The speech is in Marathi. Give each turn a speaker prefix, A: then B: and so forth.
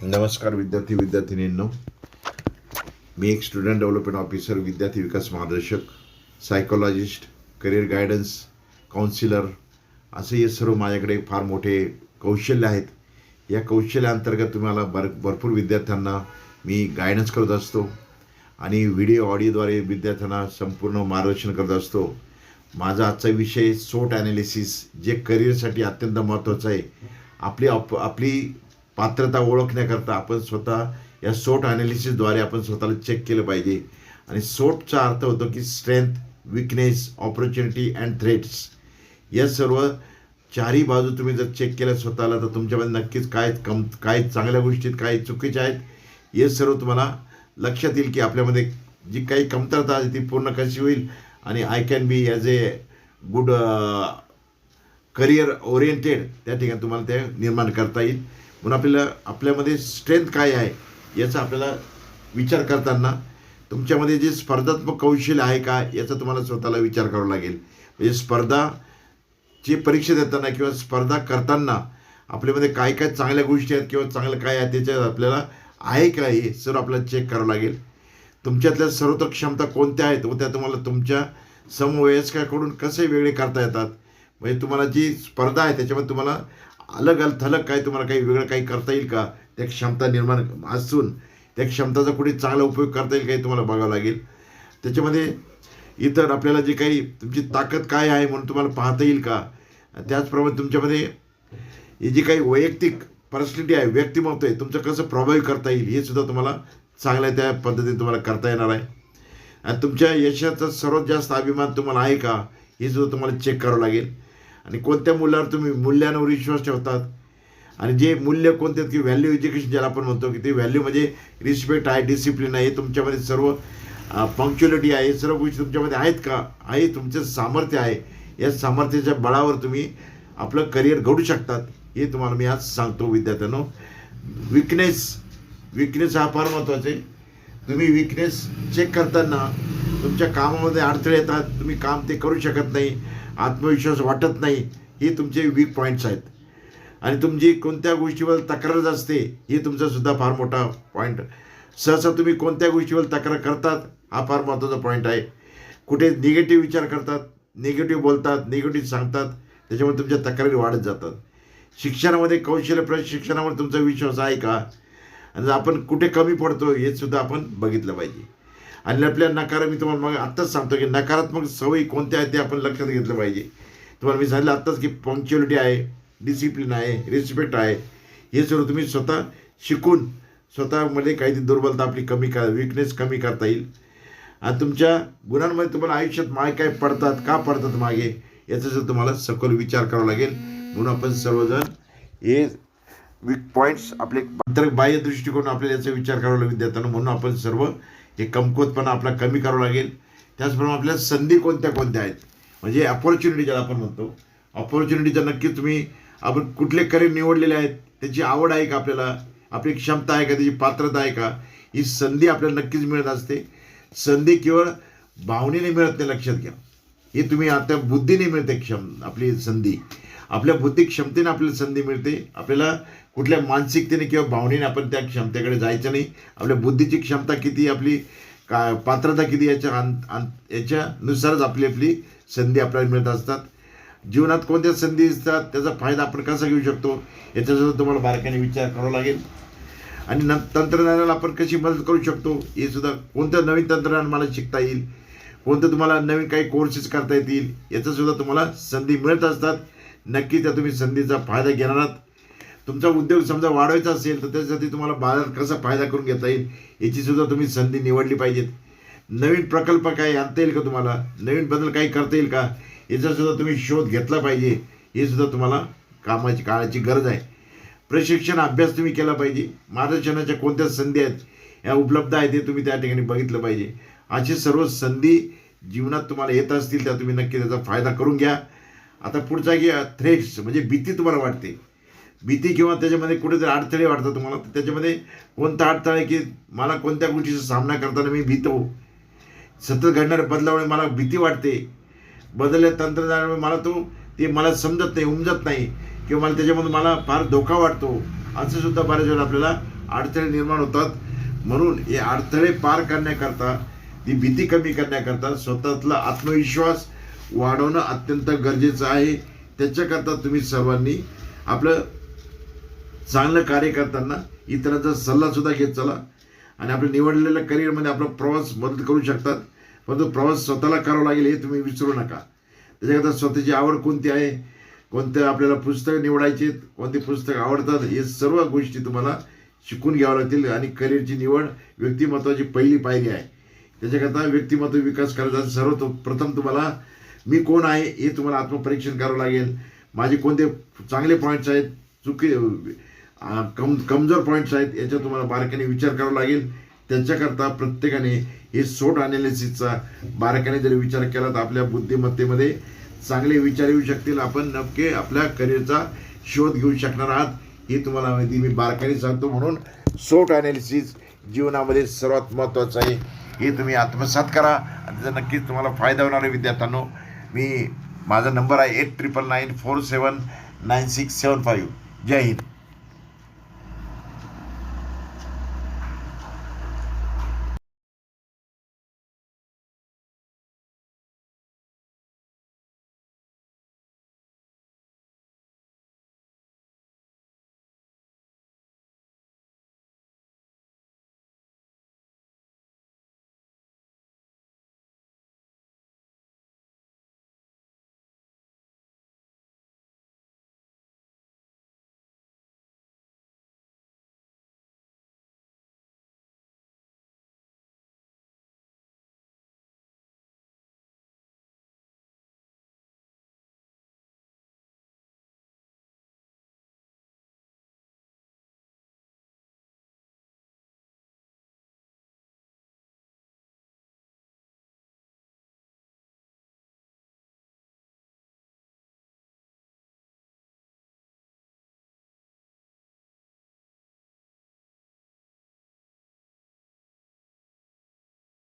A: नमस्कार विद्यार्थिनींनो, मी एक स्टुडंट डेव्हलपमेंट ऑफिसर, विद्यार्थी विकास मार्गदर्शक, सायकोलॉजिस्ट, करिअर गायडन्स, काउन्सिलर असे हे सर्व माझ्याकडे फार मोठे कौशल्य आहेत. या कौशल्याअंतर्गत तुम्हाला भरपूर विद्यार्थ्यांना मी गायडन्स करत असतो आणि व्हिडिओ ऑडिओद्वारे विद्यार्थ्यांना संपूर्ण मार्गदर्शन करत असतो. माझा आजचा विषय सोट ॲनालिसिस, जे करिअरसाठी अत्यंत महत्त्वाचं आहे. आपली पात्रता ओळखण्याकरता आपण स्वतः या सोट ॲनालिसिसद्वारे आपण स्वतःला चेक केलं पाहिजे. आणि सोटचा अर्थ होतो की strength, weakness, opportunity and threats. या सर्व चारही बाजू तुम्ही जर चेक केल्या स्वतःला, तर तुमच्यामध्ये नक्कीच काय चांगल्या गोष्टी काय चुकीच्या आहेत हे सर्व तुम्हाला लक्षात येईल की आपल्यामध्ये जी काही कमतरता आहे ती पूर्ण कशी होईल आणि I can be as a good career oriented त्या ठिकाणी तुम्हाला ते निर्माण करता येईल. म्हणून आपल्यामध्ये स्ट्रेंथ काय आहे याचा आपल्याला विचार करताना तुमच्यामध्ये जे स्पर्धात्मक कौशल्य आहे का याचा तुम्हाला स्वतःला विचार करावा लागेल. म्हणजे स्पर्धाची परीक्षा देताना किंवा स्पर्धा करताना आपल्यामध्ये काय काय चांगल्या गोष्टी आहेत किंवा चांगलं काय आहे त्याच्यात आपल्याला आहे का हे सर्व आपल्याला चेक करावं लागेल. तुमच्यातल्या सर्वोत्तम क्षमता कोणत्या आहेत व त्या तुम्हाला तुमच्या समवयस्काकडून कसे वेगळे करता येतात. म्हणजे तुम्हाला जी स्पर्धा आहे त्याच्यामध्ये तुम्हाला अलग थलग काय तुम्हाला काही वेगळं काही करता येईल का, त्या क्षमता निर्माण असून त्या क्षमताचा कुठे चांगला उपयोग करता येईल काही तुम्हाला बघावं लागेल. त्याच्यामध्ये इतर आपल्याला जे काही तुमची ताकद काय आहे म्हणून तुम्हाला पाहता येईल का. त्याचप्रमाणे तुमच्यामध्ये ही जी काही वैयक्तिक पर्सनॅलिटी आहे, व्यक्तिमत्व आहे, तुमचं कसं प्रभावी करता येईल हे सुद्धा तुम्हाला चांगल्या त्या पद्धतीने तुम्हाला करता येणार आहे. आणि तुमच्या यशाचा सर्वात जास्त अभिमान तुम्हाला आहे का हे सुद्धा तुम्हाला चेक करावं लागेल. आणि कोणत्या मूल्यावर तुम्ही मूल्यांवर विश्वास ठेवतात आणि जे मूल्य कोणते की व्हॅल्यू एज्युकेशन ज्याला आपण म्हणतो की ते व्हॅल्यू म्हणजे रिस्पेक्ट आहे, डिसिप्लिन आहे, तुमच्यामध्ये सर्व पंक्च्युअलिटी आहे, सर्व गोष्टी तुमच्यामध्ये आहेत का, आहे तुमचं सामर्थ्य आहे. या सामर्थ्याच्या बळावर तुम्ही आपलं करिअर घडू शकतात हे तुम्हाला मी आज सांगतो. विद्यार्थ्यांनो, विकनेस हा फार महत्त्वाचा आहे. तुम्ही विकनेस चेक करताना तुमच्या कामामध्ये अडथळे येतात, तुम्ही काम ते करू शकत नाही, आत्मविश्वास वाटत नाही, हे तुमचे वीक पॉईंट्स आहेत. आणि तुमची कोणत्या गोष्टीवर तक्रार असते हे तुमचासुद्धा फार मोठा पॉईंट. सहसा तुम्ही कोणत्या गोष्टीवर तक्रार करतात हा फार महत्त्वाचा पॉईंट आहे. कुठे निगेटिव्ह विचार करतात, निगेटिव्ह बोलतात, निगेटिव्ह सांगतात, त्याच्यामुळे तुमच्या तक्रारी वाढत जातात. शिक्षणामध्ये कौशल्य प्रशिक्षणावर तुमचा विश्वास आहे का, आणि आपण कुठे कमी पडतो हे सुद्धा आपण बघितलं पाहिजे. आणि आपल्या मी तुम्हाला मग आत्ताच सांगतो की नकारात्मक सवयी कोणत्या आहेत ते आपण लक्षात घेतलं पाहिजे. तुम्हाला मी सांगितलं आत्ताच की पंक्च्युअलिटी आहे, डिसिप्लिन आहे, रिस्पेक्ट आहे, हे सर्व तुम्ही स्वतः शिकून स्वतःमध्ये काहीतरी दुर्बलता आपली विकनेस कमी करता येईल. आणि तुमच्या गुणांमध्ये तुम्हाला आयुष्यात मागे काय पडतात, का पडतात मागे, याचा सुद्धा तुम्हाला सखोल विचार करावा लागेल. म्हणून आपण सर्वजण हे वीक पॉईंट्स आपले बाह्य दृष्टिकोन आपल्याला याचा विचार करावा लागेल विद्यार्थ्यांना. म्हणून आपण सर्व हे कमकुवतपणा आपला कमी करावं लागेल. त्याचप्रमाणे आपल्या संधी कोणत्या आहेत, म्हणजे अपॉर्च्युनिटी ज्याला आपण म्हणतो, अपॉर्च्युनिटीचा नक्की तुम्ही आपण कुठले करिअर निवडलेले आहेत, त्याची आवड आहे का, आपल्याला आपली क्षमता आहे का, त्याची पात्रता आहे का, ही संधी आपल्याला नक्कीच मिळत असते. संधी केवळ भावनेने मिळत नाही, लक्षात घ्या. हे तुम्ही आता बुद्धीने मिळते आपली संधी, आपल्या बुद्धी क्षमतेने आपल्याला संधी मिळते. आपल्याला कुठल्या मानसिकतेने किंवा भावनेने आपण त्या क्षमतेकडे जायचं नाही. आपल्या बुद्धीची क्षमता किती, आपली पात्रता किती याच्यानुसारच आपली संधी आपल्याला मिळत असतात. जीवनात कोणत्या संधी असतात, त्याचा फायदा आपण कसा घेऊ शकतो याच्यासुद्धा तुम्हाला बारकाईने विचार करावा लागेल. आणि तंत्रज्ञानाला आपण कशी मदत करू शकतो हे सुद्धा, कोणतं नवीन तंत्रज्ञान मला शिकता येईल, कोणतं तुम्हाला नवीन काही कोर्सेस करता येतील, याचासुद्धा तुम्हाला संधी मिळत असतात. नक्की त्या तुम्ही संधीचा फायदा घेणार आहात. तुमचा उद्योग समजा वाढवायचा असेल तर त्यासाठी तुम्हाला बाजारात कसा फायदा करून घेता येईल याचीसुद्धा तुम्ही संधी निवडली पाहिजेत. नवीन प्रकल्प काही आणता येईल का, तुम्हाला नवीन बदल काही करता येईल का, याचासुद्धा तुम्ही शोध घेतला पाहिजे. हे सुद्धा तुम्हाला काळाची गरज आहे. प्रशिक्षण अभ्यास तुम्ही केला पाहिजे. मार्गदर्शनाच्या कोणत्या संधी आहेत या उपलब्ध आहेत हे तुम्ही त्या ठिकाणी बघितलं पाहिजे. अशी सर्व संधी जीवनात तुम्हाला येत असतील त्या तुम्ही नक्की त्याचा फायदा करून घ्या. आता पुढचा की थ्रेट्स म्हणजे भीती तुम्हाला वाटते, भीती किंवा त्याच्यामध्ये कुठेतरी अडथळे वाटतात तुम्हाला, तर त्याच्यामध्ये कोणता अडथळा आहे की मला कोणत्या गोष्टीचा सामना करताना मी भीतो, सतत घडणाऱ्या बदलामुळे मला भीती वाटते, बदलल्या तंत्रज्ञानामुळे मला समजत नाही, उमजत नाही, किंवा मला त्याच्यामधून मला फार धोका वाटतो, असं सुद्धा बऱ्याच वेळेला आपल्याला अडथळे निर्माण होतात. म्हणून हे अडथळे पार करण्याकरता, ती भीती कमी करण्याकरता स्वतःतला आत्मविश्वास वाढवणं अत्यंत गरजेचं आहे. त्याच्याकरता तुम्ही सर्वांनी आपलं चांगलं कार्य करताना इतरांचा सल्लासुद्धा घेत चला आणि आपल्या निवडलेल्या करिअरमध्ये आपला प्रवास मदत करू शकतात. परंतु प्रवास स्वतःला करावा लागेल हे तुम्ही विसरू नका. त्याच्याकरता स्वतःची आवड कोणती आहे, कोणतं आपल्याला पुस्तकं निवडायची आहेत, कोणती पुस्तकं आवडतात, हे सर्व गोष्टी तुम्हाला शिकून घ्यावं लागतील. आणि करिअरची निवड व्यक्तिमत्वाची पहिली पायरी आहे. त्याच्याकरता व्यक्तिमत्व विकास करायचा सर्वप्रथम तुम्हाला मी कोण आहे हे तुम्हाला आत्मपरीक्षण करावं लागेल. माझे कोणते चांगले पॉईंट्स आहेत, कमजोर पॉईंट्स आहेत, याचा तुम्हाला बारकाईने विचार करावा लागेल. त्याच्याकरता प्रत्येकाने हे SWOT ॲनालिसिसचा बारकाईने जर विचार केला तर आपल्या बुद्धिमत्तेमध्ये चांगले विचार येऊ शकतील. आपण नक्की आपल्या करिअरचा शोध घेऊ शकणार आहात हे तुम्हाला माहिती मी बारकाईने सांगतो. म्हणून SWOT ॲनालिसिस जीवनामध्ये सर्वात महत्त्वाचं आहे. हे तुम्ही आत्मसात करा आणि त्याचा नक्कीच तुम्हाला फायदा होणार आहे. विद्यार्थ्यांनो, माझा नंबर आहे 8999479675. जय हिंद.